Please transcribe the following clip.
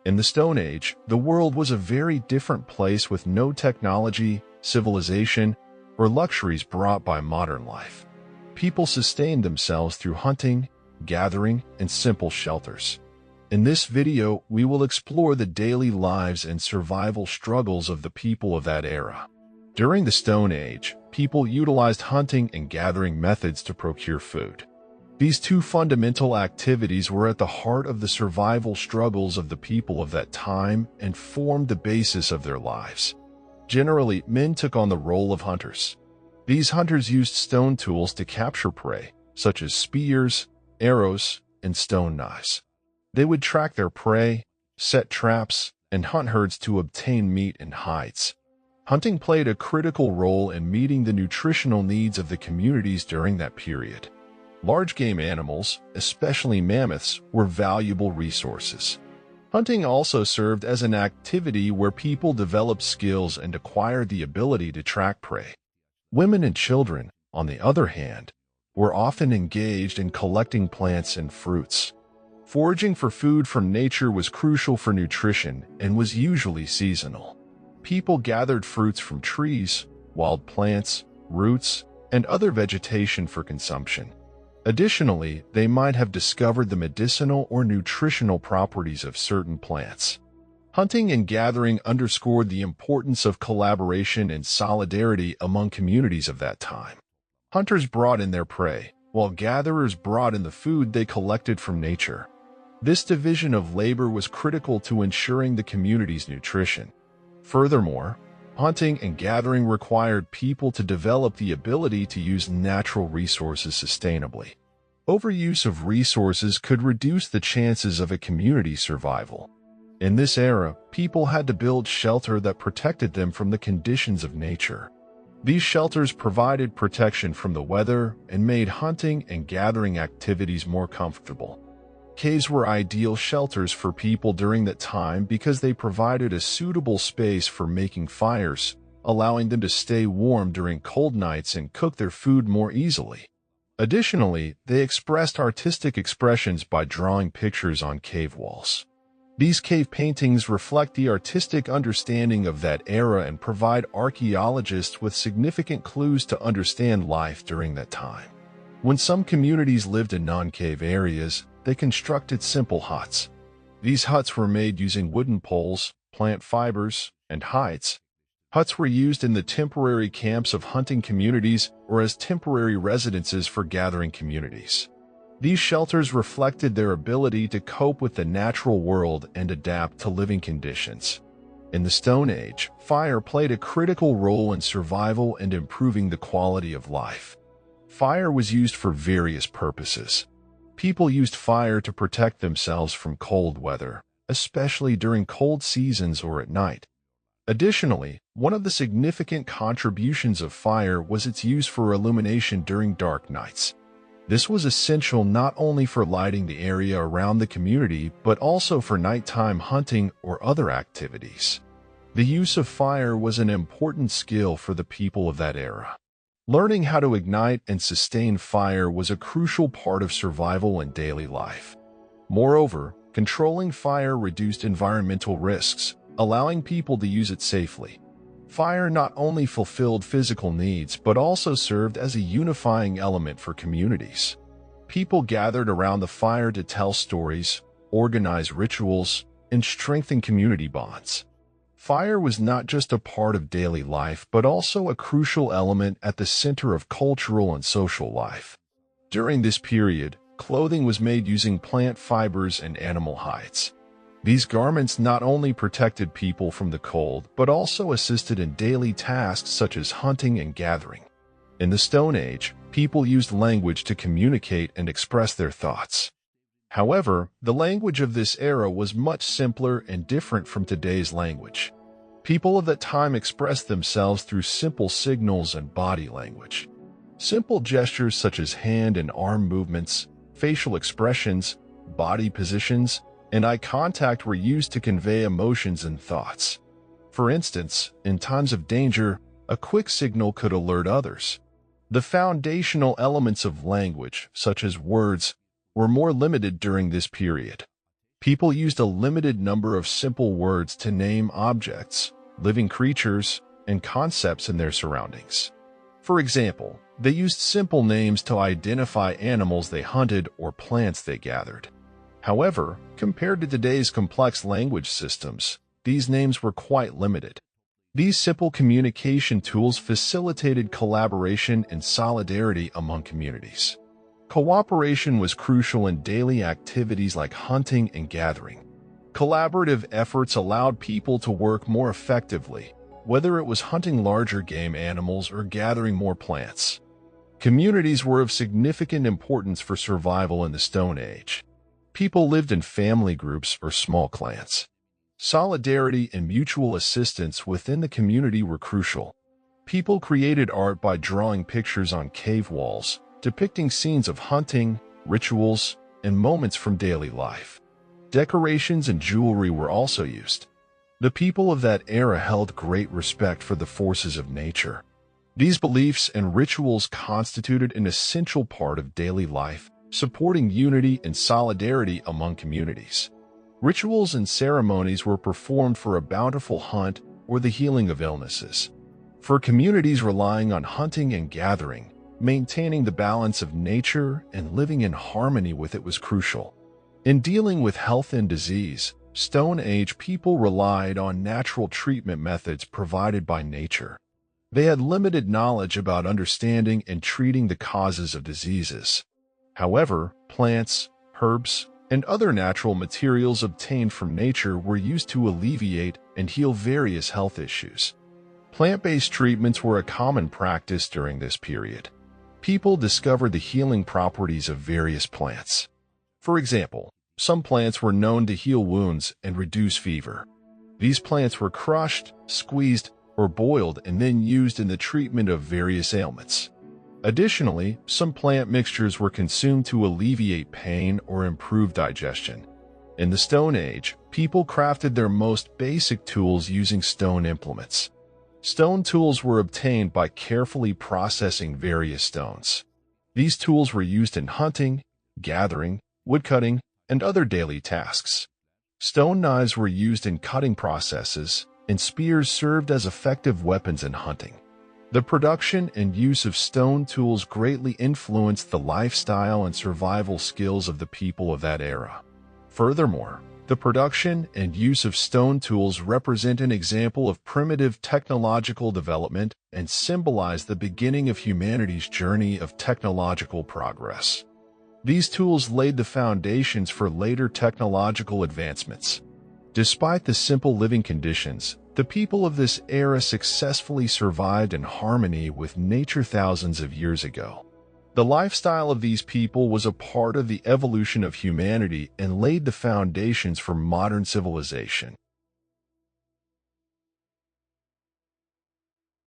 In the Stone Age, the world was a very different place with no technology, civilization, or luxuries brought by modern life. People sustained themselves through hunting, gathering, and simple shelters. In this video, we will explore the daily lives and survival struggles of the people of that era. During the Stone Age, people utilized hunting and gathering methods to procure food. These two fundamental activities were at the heart of the survival struggles of the people of that time and formed the basis of their lives. Generally, men took on the role of hunters. These hunters used stone tools to capture prey, such as spears, arrows, and stone knives. They would track their prey, set traps, and hunt herds to obtain meat and hides. Hunting played a critical role in meeting the nutritional needs of the communities during that period. Large game animals, especially mammoths, were valuable resources. Hunting also served as an activity where people developed skills and acquired the ability to track prey. Women and children, on the other hand, were often engaged in collecting plants and fruits. Foraging for food from nature was crucial for nutrition and was usually seasonal. People gathered fruits from trees, wild plants, roots, and other vegetation for consumption. Additionally, they might have discovered the medicinal or nutritional properties of certain plants. Hunting and gathering underscored the importance of collaboration and solidarity among communities of that time. Hunters brought in their prey, while gatherers brought in the food they collected from nature. This division of labor was critical to ensuring the community's nutrition. Furthermore, hunting and gathering required people to develop the ability to use natural resources sustainably. Overuse of resources could reduce the chances of a community's survival. In this era, people had to build shelter that protected them from the conditions of nature. These shelters provided protection from the weather and made hunting and gathering activities more comfortable. Caves were ideal shelters for people during that time because they provided a suitable space for making fires, allowing them to stay warm during cold nights and cook their food more easily. Additionally, they expressed artistic expressions by drawing pictures on cave walls. These cave paintings reflect the artistic understanding of that era and provide archaeologists with significant clues to understand life during that time. When some communities lived in non-cave areas, they constructed simple huts. These huts were made using wooden poles, plant fibers, and hides. Huts were used in the temporary camps of hunting communities or as temporary residences for gathering communities. These shelters reflected their ability to cope with the natural world and adapt to living conditions. In the Stone Age, fire played a critical role in survival and improving the quality of life. Fire was used for various purposes. People used fire to protect themselves from cold weather, especially during cold seasons or at night. Additionally, one of the significant contributions of fire was its use for illumination during dark nights. This was essential not only for lighting the area around the community, but also for nighttime hunting or other activities. The use of fire was an important skill for the people of that era. Learning how to ignite and sustain fire was a crucial part of survival and daily life. Moreover, controlling fire reduced environmental risks, allowing people to use it safely. Fire not only fulfilled physical needs but also served as a unifying element for communities. People gathered around the fire to tell stories, organize rituals, and strengthen community bonds. Fire was not just a part of daily life but also a crucial element at the center of cultural and social life. During this period, clothing was made using plant fibers and animal hides. These garments not only protected people from the cold but also assisted in daily tasks such as hunting and gathering. In the Stone Age, people used language to communicate and express their thoughts. However, the language of this era was much simpler and different from today's language. People of that time expressed themselves through simple signals and body language. Simple gestures such as hand and arm movements, facial expressions, body positions, and eye contact were used to convey emotions and thoughts. For instance, in times of danger, a quick signal could alert others. The foundational elements of language, such as words, were more limited during this period. People used a limited number of simple words to name objects, living creatures, and concepts in their surroundings. For example, they used simple names to identify animals they hunted or plants they gathered. However, compared to today's complex language systems, these names were quite limited. These simple communication tools facilitated collaboration and solidarity among communities. Cooperation was crucial in daily activities like hunting and gathering. Collaborative efforts allowed people to work more effectively, whether it was hunting larger game animals or gathering more plants. Communities were of significant importance for survival in the Stone Age. People lived in family groups or small clans. Solidarity and mutual assistance within the community were crucial. People created art by drawing pictures on cave walls, depicting scenes of hunting, rituals, and moments from daily life. Decorations and jewelry were also used. The people of that era held great respect for the forces of nature. These beliefs and rituals constituted an essential part of daily life, supporting unity and solidarity among communities. Rituals and ceremonies were performed for a bountiful hunt or the healing of illnesses. For communities relying on hunting and gathering, maintaining the balance of nature and living in harmony with it was crucial. In dealing with health and disease, Stone Age people relied on natural treatment methods provided by nature. They had limited knowledge about understanding and treating the causes of diseases. However, plants, herbs, and other natural materials obtained from nature were used to alleviate and heal various health issues. Plant-based treatments were a common practice during this period. People discovered the healing properties of various plants. For example, some plants were known to heal wounds and reduce fever. These plants were crushed, squeezed, or boiled and then used in the treatment of various ailments. Additionally, some plant mixtures were consumed to alleviate pain or improve digestion. In the Stone Age, people crafted their most basic tools using stone implements. Stone tools were obtained by carefully processing various stones. These tools were used in hunting, gathering, woodcutting, and other daily tasks. Stone knives were used in cutting processes, and spears served as effective weapons in hunting. The production and use of stone tools greatly influenced the lifestyle and survival skills of the people of that era. Furthermore, the production and use of stone tools represent an example of primitive technological development and symbolize the beginning of humanity's journey of technological progress. These tools laid the foundations for later technological advancements. Despite the simple living conditions, the people of this era successfully survived in harmony with nature thousands of years ago. The lifestyle of these people was a part of the evolution of humanity and laid the foundations for modern civilization.